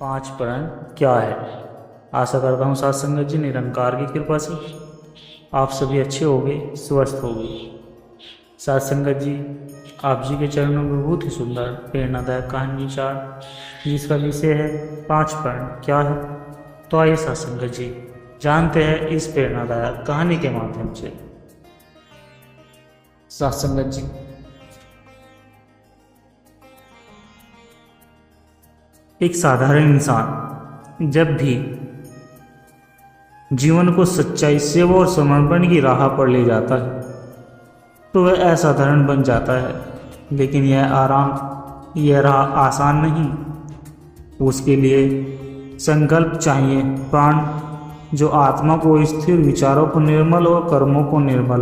पांच प्रण क्या है। आशा करता हूँ साथ संगत जी निरंकार की कृपा से आप सभी अच्छे होंगे, स्वस्थ होंगे। साथ संगत जी, आप जी के चरणों में बहुत ही सुंदर प्रेरणादायक कहानी विचार जिसका विषय है पांच प्रण क्या है। तो आइए साथ संगत जी जानते हैं इस प्रेरणादायक कहानी के माध्यम से। साथ संगत जी, एक साधारण इंसान जब भी जीवन को सच्चाई, सेवा और समर्पण की राह पर ले जाता है तो वह असाधारण बन जाता है। लेकिन यह राह आसान नहीं। उसके लिए संकल्प चाहिए, प्राण जो आत्मा को स्थिर, विचारों को निर्मल और कर्मों को निर्मल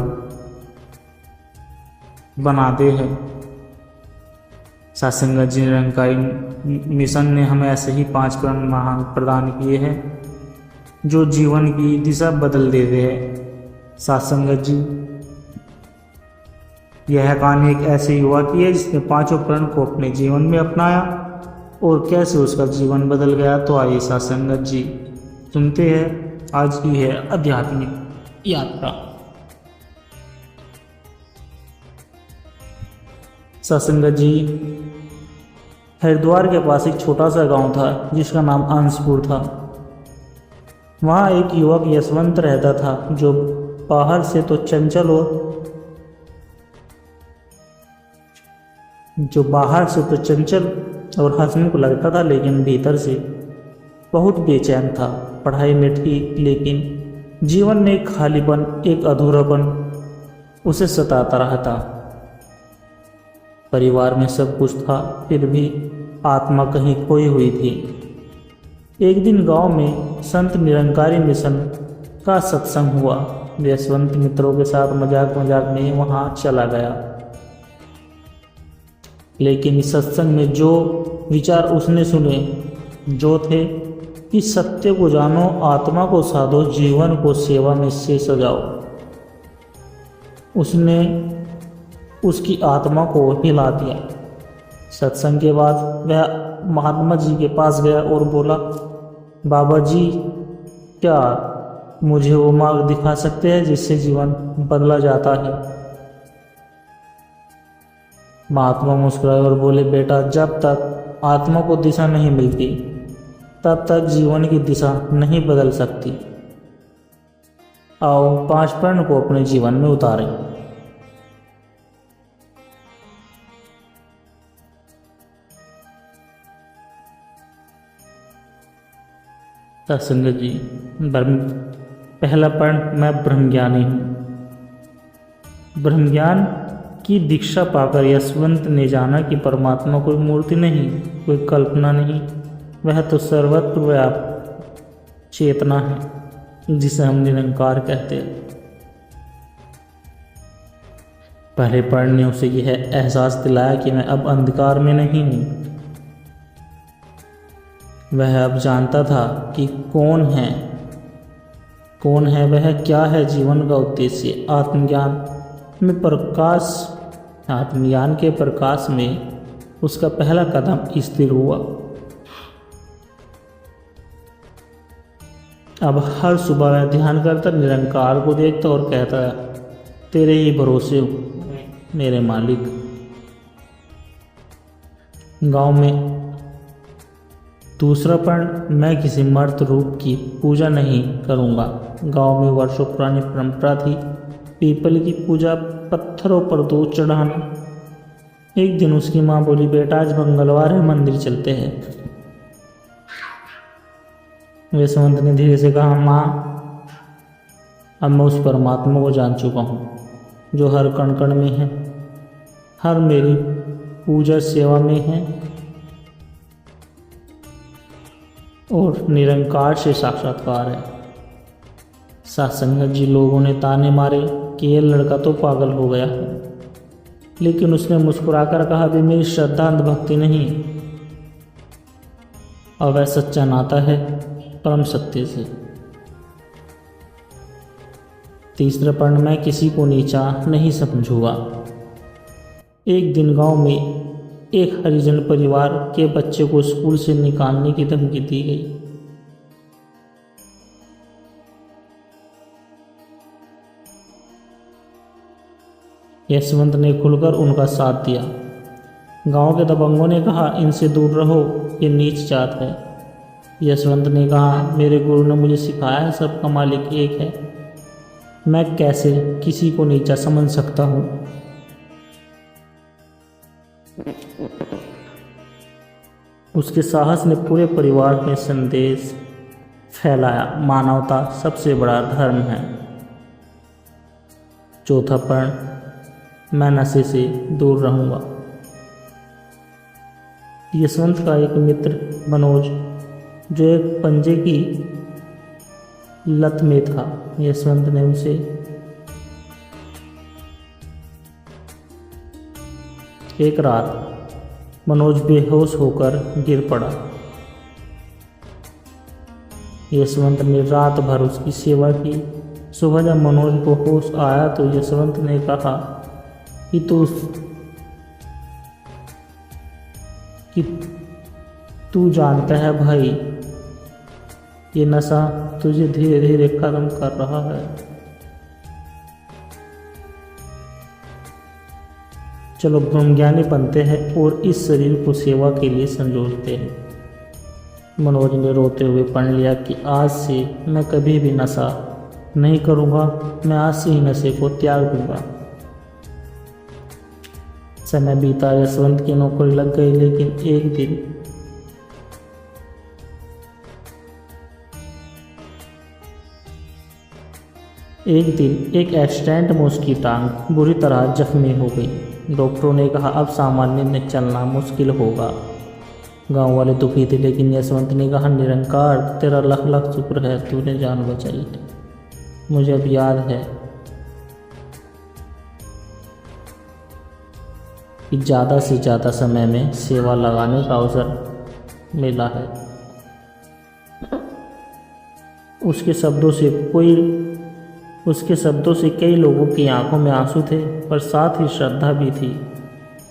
बनाते हैं। सत्संग जी निरंकारी मिशन ने हमें ऐसे ही पांच प्रण महान प्रदान किए हैं जो जीवन की दिशा बदल देते हैं। सत्संग जी, यह कहानी एक ऐसे युवा की है जिसने पांचों प्रण को अपने जीवन में अपनाया और कैसे उसका जीवन बदल गया। तो आइए सत्संग जी सुनते हैं आज की है आध्यात्मिक यात्रा। सत्संग जी, हरिद्वार के पास एक छोटा सा गांव था जिसका नाम अंशपुर था। वहाँ एक युवक यशवंत रहता था जो बाहर से तो चंचल और हंसमुख लगता था, लेकिन भीतर से बहुत बेचैन था। पढ़ाई में ठीक, लेकिन जीवन में एक खालीपन, एक अधूरापन उसे सताता रहता। परिवार में सब कुछ था, फिर भी आत्मा कहीं खोई हुई थी। एक दिन गांव में संत निरंकारी मिशन का सत्संग हुआ। यशवंत मित्रों के साथ मजाक मजाक में वहां चला गया, लेकिन इस सत्संग में जो विचार उसने सुने जो थे कि सत्य को जानो, आत्मा को साधो, जीवन को सेवा में से सजाओ, उसने उसकी आत्मा को हिला दिया। सत्संग के बाद वह महात्मा जी के पास गया और बोला, बाबा जी, क्या मुझे वो मार्ग दिखा सकते हैं जिससे जीवन बदला जाता है। महात्मा मुस्कुराए और बोले, बेटा, जब तक आत्मा को दिशा नहीं मिलती तब तक जीवन की दिशा नहीं बदल सकती। आओ पांच प्रण को अपने जीवन में उतारें। सत्संग जी, पहला प्रण, मैं ब्रह्मज्ञानी हूँ। ब्रह्मज्ञान की दीक्षा पाकर यशवंत ने जाना कि परमात्मा कोई मूर्ति नहीं, कोई कल्पना नहीं, वह तो सर्वत्र व्यापक चेतना है जिसे हम निरंकार कहते हैं। पहले प्रण ने उसे यह एहसास दिलाया कि मैं अब अंधकार में नहीं हूँ। वह अब जानता था कि कौन है वह, क्या है जीवन का उद्देश्य। आत्मज्ञान के प्रकाश में उसका पहला कदम स्थिर हुआ। अब हर सुबह वह ध्यान करता, निरंकार को देखता और कहता, तेरे ही भरोसे मेरे मालिक। गांव में दूसरा प्रण, मैं किसी मर्त रूप की पूजा नहीं करूंगा। गांव में वर्षों पुरानी परंपरा थी पीपल की पूजा, पत्थरों पर दूध चढ़ाना। एक दिन उसकी माँ बोली, बेटा, आज मंगलवार है, मंदिर चलते हैं। यशवंत ने धीरे से कहा, माँ, अब मैं उस परमात्मा को जान चुका हूँ जो हर कण कण में है, हर मेरी पूजा सेवा में है और निरंकार से साक्षात्कार है। सत्संग जी, लोगों ने ताने मारे कि यह लड़का तो पागल हो गया है, लेकिन उसने मुस्कुराकर कहा, भी मेरी श्रद्धा अंधभक्ति नहीं, और वह सच्चा नाता है परम सत्य से। तीसरा प्रण, मैं किसी को नीचा नहीं समझूंगा। एक दिन गांव में एक हरिजन परिवार के बच्चे को स्कूल से निकालने की धमकी दी गई। यशवंत ने खुलकर उनका साथ दिया। गांव के दबंगों ने कहा, इनसे दूर रहो, ये नीच जात है। यशवंत ने कहा, मेरे गुरु ने मुझे सिखाया है सबका मालिक एक है, मैं कैसे किसी को नीचा समझ सकता हूँ। उसके साहस ने पूरे परिवार में संदेश फैलाया, मानवता सबसे बड़ा धर्म है। चौथा पर्ण, मैं नशे से दूर रहूंगा। यशवंत का एक मित्र मनोज, जो एक पंजे की लत में था, यशवंत ने उसे एक रात मनोज बेहोश होकर गिर पड़ा। यशवंत ने रात भर उसकी सेवा की। सुबह जब मनोज को होश आया तो यशवंत ने कहा कि तू जानता है भाई, ये नशा तुझे धीरे धीरे खत्म कर रहा है। चलो ब्रह्मज्ञानी बनते हैं और इस शरीर को सेवा के लिए संजोते हैं। मनोज ने रोते हुए पढ़ लिया कि आज से मैं कभी भी नशा नहीं करूँगा, मैं आज से ही नशे को त्याग दूंगा। समय बीता, यशवंत की नौकरी लग गई, लेकिन एक दिन एक एक्सीडेंट में उसकी टांग बुरी तरह जख्मी हो गई। डॉक्टरों ने कहा, अब सामान्य में चलना मुश्किल होगा। गांव वाले दुखी थे, लेकिन यशवंत ने कहा, निरंकार तेरा लाख लाख शुक्र है, तूने जान बचाई। मुझे अब याद है कि ज़्यादा से ज़्यादा समय में सेवा लगाने का अवसर मिला है। उसके शब्दों से कई लोगों की आंखों में आंसू थे, पर साथ ही श्रद्धा भी थी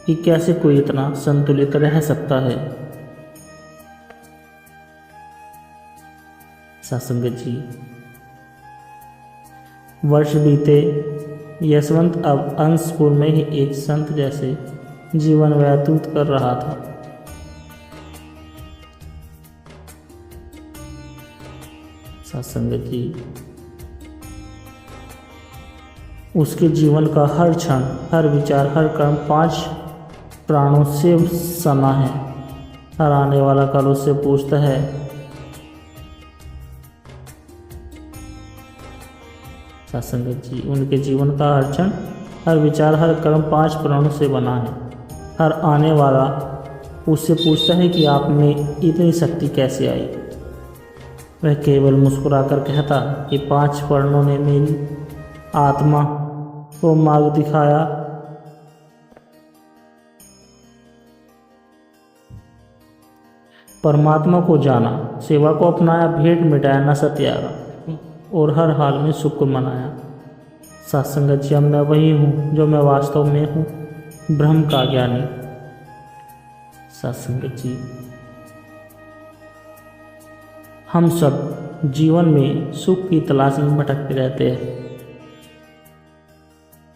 कि कैसे कोई इतना संतुलित रह सकता है। सत्संग जी, वर्ष बीते, यशवंत अब अंशपुर में ही एक संत जैसे जीवन व्यतीत कर रहा था। सत्संग जी, उसके जीवन का हर क्षण, हर विचार, हर कर्म 5 प्राणों से सना है। हर आने वाला कल उससे पूछता है, सत्संग जी, उनके जीवन का हर क्षण, हर विचार, हर कर्म 5 प्राणों से बना है। हर आने वाला उससे पूछता है कि आप में इतनी शक्ति कैसे आई। वह केवल मुस्कुराकर कहता कि 5 प्राणों ने मेरी आत्मा को मार्ग दिखाया। परमात्मा को जाना, सेवा को अपनाया, भेंट मिटाया, नशा त्यागा और हर हाल में सुख को मनाया। सत्संग जी, अब मैं वही हूँ जो मैं वास्तव में हूँ, ब्रह्म का ज्ञानी। सत्संग जी, हम सब जीवन में सुख की तलाश में भटकते रहते हैं,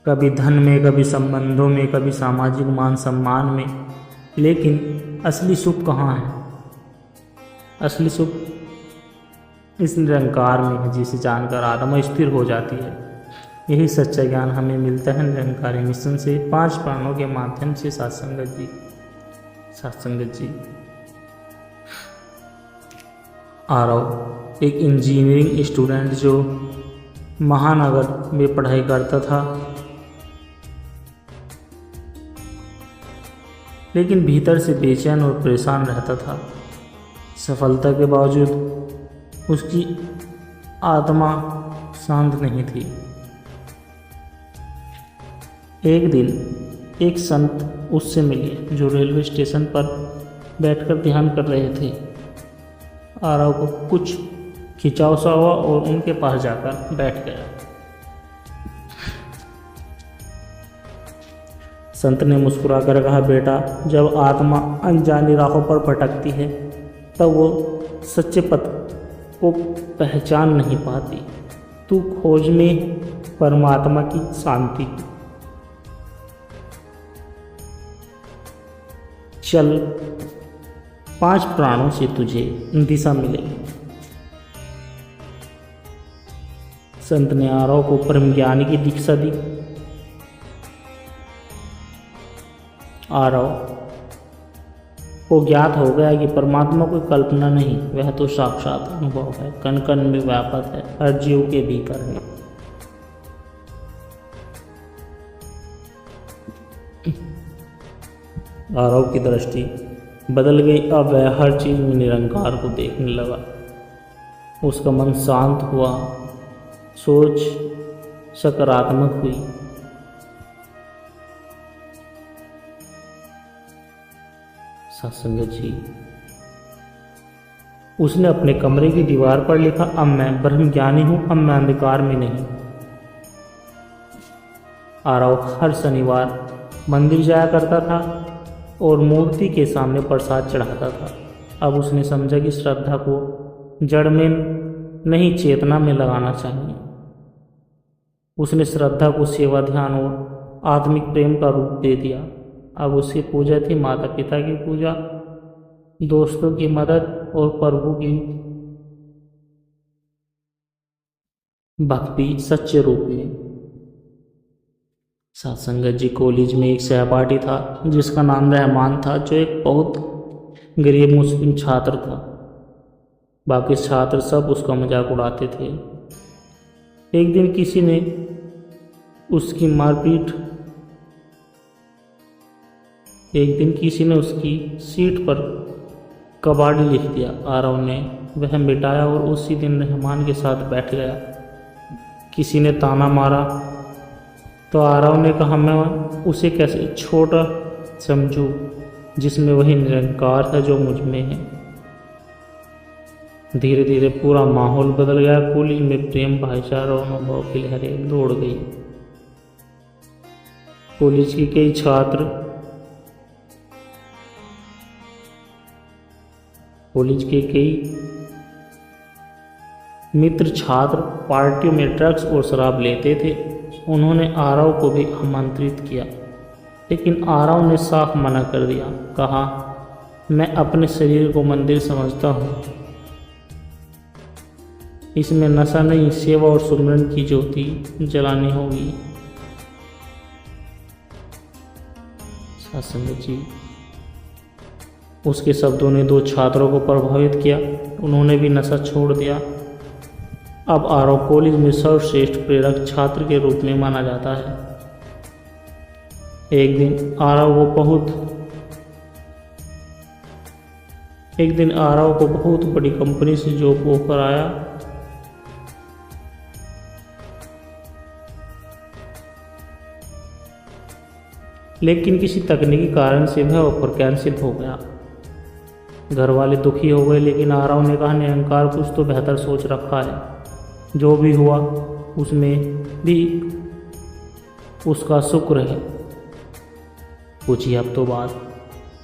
कभी धन में, कभी संबंधों में, कभी सामाजिक मान सम्मान में, लेकिन असली सुख कहाँ है? असली सुख इस निरंकार में है, जिसे जानकर आत्मा स्थिर हो जाती है। यही सच्चा ज्ञान हमें मिलता है निरंकारी मिशन से, 5 प्राणों के माध्यम से। सत्संग जी, सत्संग जी, आरव एक इंजीनियरिंग स्टूडेंट जो महानगर में पढ़ाई करता था, लेकिन भीतर से बेचैन और परेशान रहता था। सफलता के बावजूद उसकी आत्मा शांत नहीं थी। एक दिन एक संत उससे मिले जो रेलवे स्टेशन पर बैठकर ध्यान कर रहे थे। आरव को कुछ खिंचाव सा हुआ और उनके पास जाकर बैठ गया। संत ने मुस्कुराकर कहा, बेटा, जब आत्मा अनजानी राहों पर भटकती है तब वो सच्चे पथ को पहचान नहीं पाती। तू खोज में परमात्मा की शांति। चल, 5 प्राणों से तुझे दिशा मिलेगी। संत ने आरव को परम ज्ञानी की दीक्षा दी। आरव को ज्ञात हो गया कि परमात्मा कोई कल्पना नहीं, वह तो साक्षात अनुभव है, कण कण में व्यापक है, हर जीव के भीतर है। आरव की दृष्टि बदल गई। अब वह हर चीज में निरंकार को देखने लगा। उसका मन शांत हुआ, सोच सकारात्मक हुई। सत्संग जी, उसने अपने कमरे की दीवार पर लिखा, अब मैं ब्रह्मज्ञानी हूं, अब मैं अंधकार में नहीं। आरव हर शनिवार मंदिर जाया करता था और मूर्ति के सामने प्रसाद चढ़ाता था। अब उसने समझा कि श्रद्धा को जड़ में नहीं, चेतना में लगाना चाहिए। उसने श्रद्धा को सेवा, ध्यान और आत्मिक प्रेम का रूप दे दिया। अब उसकी पूजा थी माता पिता की पूजा, दोस्तों की मदद और प्रभु की भक्ति सच्चे रूप में। सत्संगत जी, कॉलेज में एक सहपाठी था जिसका नाम रहमान था, जो एक बहुत गरीब मुस्लिम छात्र था। बाकी छात्र सब उसका मजाक उड़ाते थे। एक दिन किसी ने उसकी सीट पर कबाड़ी लिख दिया। आरव ने वह मिटाया और उसी दिन रहमान के साथ बैठ गया। किसी ने ताना मारा तो आरव ने कहा, मैं उसे कैसे छोटा समझूं जिसमें वही निरंकार है जो मुझ में है। धीरे धीरे पूरा माहौल बदल गया। कॉलेज में प्रेम, भाईचारा और अनुभव की लहरें दौड़ गई। कॉलेज के कई मित्र छात्र पार्टियों में ड्रग्स और शराब लेते थे। उन्होंने आरव को भी आमंत्रित किया, लेकिन आरव ने साफ मना कर दिया। कहा, मैं अपने शरीर को मंदिर समझता हूँ, इसमें नशा नहीं, सेवा और सुमरन की ज्योति जलानी होगी। सत्संग जी, उसके शब्दों ने 2 छात्रों को प्रभावित किया। उन्होंने भी नशा छोड़ दिया। अब आरव कॉलेज में सर्वश्रेष्ठ प्रेरक छात्र के रूप में माना जाता है। एक दिन आरव को बहुत बड़ी कंपनी से जॉब ऑफर आया। लेकिन किसी तकनीकी कारण से वह ऑफर कैंसिल हो गया। घर वाले दुखी हो गए, लेकिन आरव ने कहा, निरंकार कुछ तो बेहतर सोच रखा है। जो भी हुआ उसमें भी उसका शुक्र है। कुछ ही हफ्तों बाद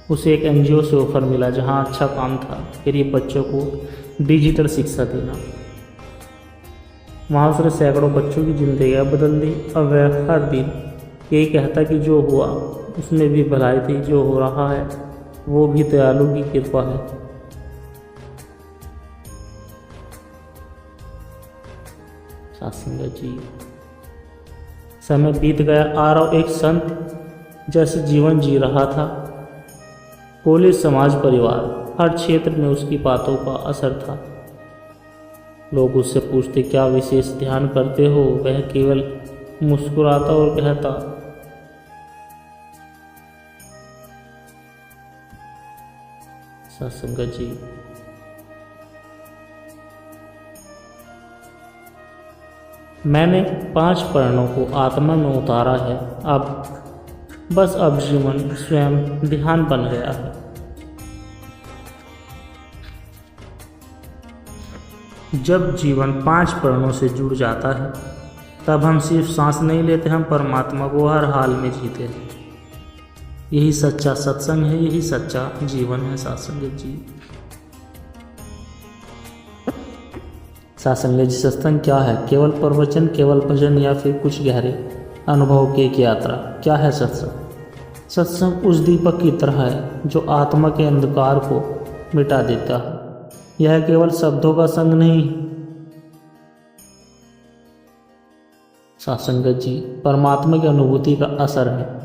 उसे एक एनजीओ से ऑफर मिला, जहां अच्छा काम था, गरीब बच्चों को डिजिटल शिक्षा देना। वहाँ उसने सैकड़ों बच्चों की जिंदगियाँ बदल दी। अब वह हर दिन यही कहता कि जो हुआ उसमें भी भलाई थी, जो हो रहा है वो भी दयालु की कृपा है। सत्संगत जी, समय बीत गया। आरव एक संत जैसे जीवन जी रहा था। कॉलेज, समाज, परिवार, हर क्षेत्र में उसकी बातों का असर था। लोग उससे पूछते, क्या विशेष ध्यान करते हो? वह केवल मुस्कुराता और कहता, सत्संगत जी, मैंने 5 प्राणों को आत्मा में उतारा है। अब जीवन स्वयं ध्यान बन गया है। जब जीवन 5 प्राणों से जुड़ जाता है, तब हम सिर्फ सांस नहीं लेते, हम परमात्मा को हर हाल में जीते हैं। यही सच्चा सत्संग है, यही सच्चा जीवन है साथ संगत जी। साथ संगत जी, सत्संग क्या है? केवल प्रवचन, केवल भजन, या फिर कुछ गहरे अनुभव की एक यात्रा? क्या है सत्संग? सत्संग उस दीपक की तरह है जो आत्मा के अंधकार को मिटा देता है। यह केवल शब्दों का संग नहीं, साथ संगत जी, परमात्मा की अनुभूति का असर है।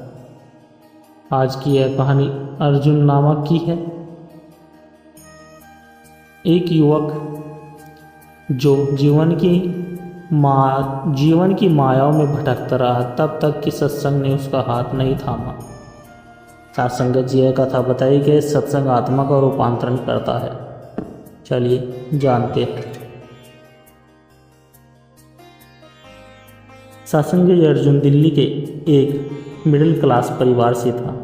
आज की यह कहानी अर्जुन नामक की है। एक युवक जो जीवन की मायाओं में भटकता रहा तब तक कि सत्संग ने उसका हाथ नहीं थामा। साथ संगत जी, यह कथा बताई कि सत्संग आत्मा का रूपांतरण करता है। चलिए जानते हैं। साथ संगत जी, अर्जुन दिल्ली के एक मिडिल क्लास परिवार से था।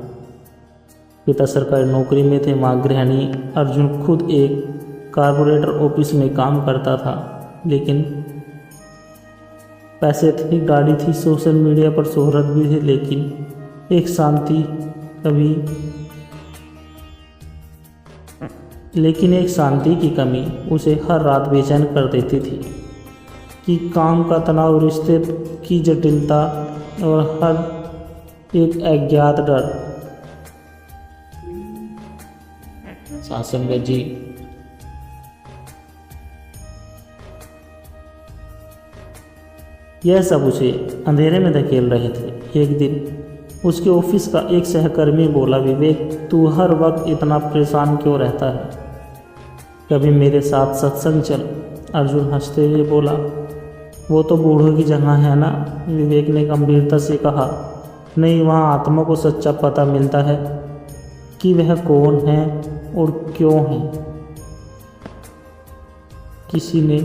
पिता सरकारी नौकरी में थे, माँ गृहिणी। अर्जुन खुद एक कारपोरेटर ऑफिस में काम करता था, लेकिन पैसे थे, गाड़ी थी, सोशल मीडिया पर शोहरत भी थी, लेकिन एक शांति की कमी उसे हर रात बेचैन कर देती थी कि काम का तनाव, रिश्ते की जटिलता और हर एक अज्ञात डर। साथ संगत जी, यह सब उसे अंधेरे में धकेल रहे थे। एक दिन उसके ऑफिस का एक सहकर्मी बोला, विवेक, तू हर वक्त इतना परेशान क्यों रहता है? कभी मेरे साथ सत्संग चल। अर्जुन हंसते हुए बोला, वो तो बूढ़ों की जगह है ना। विवेक ने गंभीरता से कहा, नहीं, वहाँ आत्मा को सच्चा पता मिलता है कि वह कौन है और क्यों है। किसी ने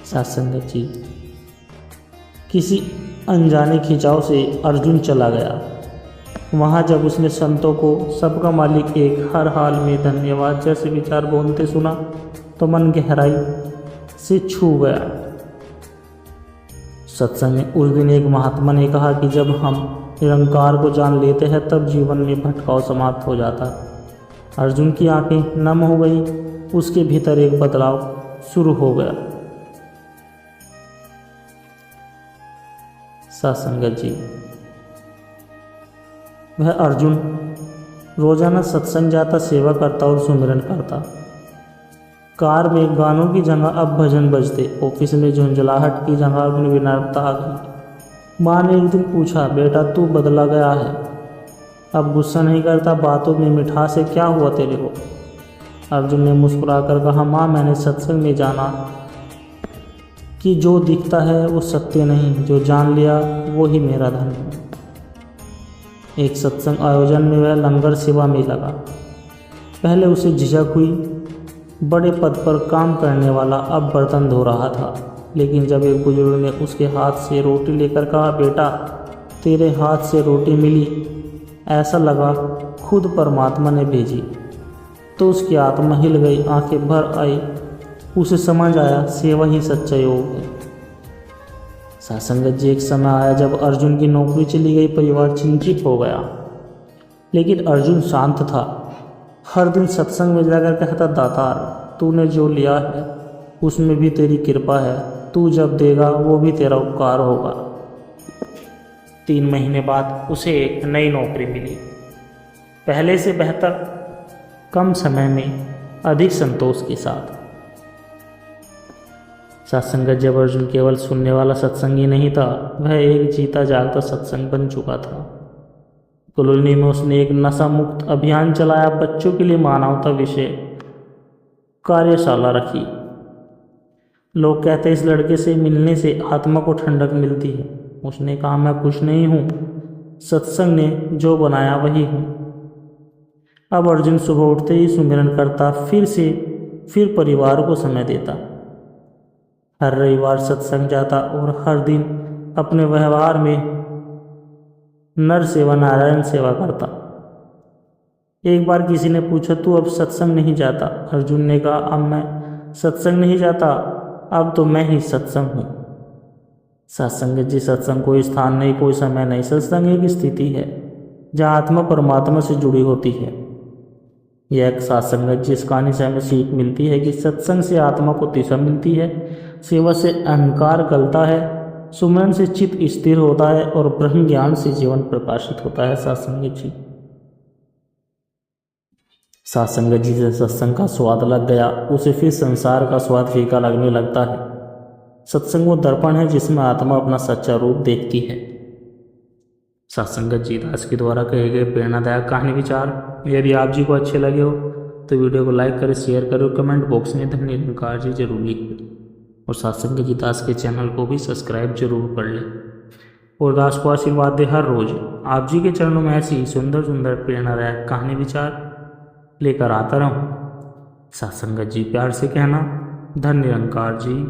साथ संगत जी, किसी अनजाने खिंचाव से अर्जुन चला गया। वहाँ जब उसने संतों को सबका मालिक एक, हर हाल में धन्यवाद जैसे विचार बोलते सुना तो मन गहराई से छू गया। सत्संग में उस दिन एक महात्मा ने कहा कि जब हम निरंकार को जान लेते हैं तब जीवन में भटकाव समाप्त हो जाता है। अर्जुन की आंखें नम हो गई, उसके भीतर एक बदलाव शुरू हो गया। साथ संगत जी, वह अर्जुन रोजाना सत्संग जाता, सेवा करता और सुमिरन करता। कार में गानों की जगह अब भजन बजते, ऑफिस में झुंझलाहट की जगह अपनी विनम्रता आ गई। माँ ने एक दिन पूछा, बेटा तू बदला गया है, अब गुस्सा नहीं करता, बातों में मिठास है, क्या हुआ तेरे को? अर्जुन ने मुस्कुराकर कहा, माँ, मैंने सत्संग में जाना कि जो दिखता है वो सत्य नहीं, जो जान लिया वो ही मेरा धन है। एक सत्संग आयोजन में वह लंगर सेवा में लगा। पहले उसे झिझक हुई, बड़े पद पर काम करने वाला अब बर्तन धो रहा था। लेकिन जब एक बुजुर्ग ने उसके हाथ से रोटी लेकर कहा, बेटा तेरे हाथ से रोटी मिली, ऐसा लगा खुद परमात्मा ने भेजी, तो उसकी आत्मा हिल गई, आंखें भर आई। उसे समझ आया, सेवा ही सच्चा योग है। साथ संगत जी, एक समय आया जब अर्जुन की नौकरी चली गई, परिवार चिंतित हो गया। लेकिन अर्जुन शांत था। हर दिन सत्संग में जाकर कहता, दातार, तूने जो लिया है उसमें भी तेरी कृपा है, तू जब देगा वो भी तेरा उपकार होगा। 3 महीने बाद उसे एक नई नौकरी मिली, पहले से बेहतर, कम समय में अधिक संतोष के साथ। सत्संगत, जब अर्जुन केवल सुनने वाला सत्संगी नहीं था, वह एक जीता जागता सत्संग बन चुका था। कॉलोनी में उसने एक नशा मुक्त अभियान चलाया, बच्चों के लिए मानवता विषय कार्यशाला रखी। लोग कहते इस लड़के से मिलने से आत्मा को ठंडक मिलती है। उसने कहा, मैं कुछ नहीं हूँ, सत्संग ने जो बनाया वही हूँ। अब अर्जुन सुबह उठते ही सुमिरन करता, फिर परिवार को समय देता। हर रविवार सत्संग जाता और हर दिन अपने व्यवहार में नर सेवा, नारायण सेवा करता। एक बार किसी ने पूछा, तू अब सत्संग नहीं जाता? अर्जुन ने कहा, अब मैं सत्संग नहीं जाता, अब तो मैं ही सत्संग हूँ। सत्संग जी, सत्संग कोई स्थान नहीं, कोई समय नहीं। सत्संग एक स्थिति है जहाँ आत्मा परमात्मा से जुड़ी होती है। यह एक सत्संग जी, इस कहानी से हमें सीख मिलती है कि सत्संग से आत्मा को दिशा मिलती है, सेवा से अहंकार गलता है, सुमरन से चित्त स्थिर होता है और ब्रह्म ज्ञान से जीवन प्रकाशित होता है। सत्संग जी, सत्संग जी से सत्संग का स्वाद लग गया, उसे फिर संसार का स्वाद फीका लगने लगता है। सत्संग वो दर्पण है जिसमें आत्मा अपना सच्चा रूप देखती है। सत्संग जी दास के द्वारा कहे गए प्रेरणादायक कहानी विचार यदि आप जी को अच्छे लगे हो तो वीडियो को लाइक करें, शेयर करें और कमेंट बॉक्स में धन्य निरंकार जी जरूर लिखें। और सत्संग जी दास के चैनल को भी सब्सक्राइब जरूर कर लें और दास को आशीर्वाद दे हर रोज आप जी के चरणों में ऐसी सुंदर सुंदर प्रेरणादायक कहानी विचार लेकर आता रहूं। सत्संग जी प्यार से कहना, धन्य निरंकार जी।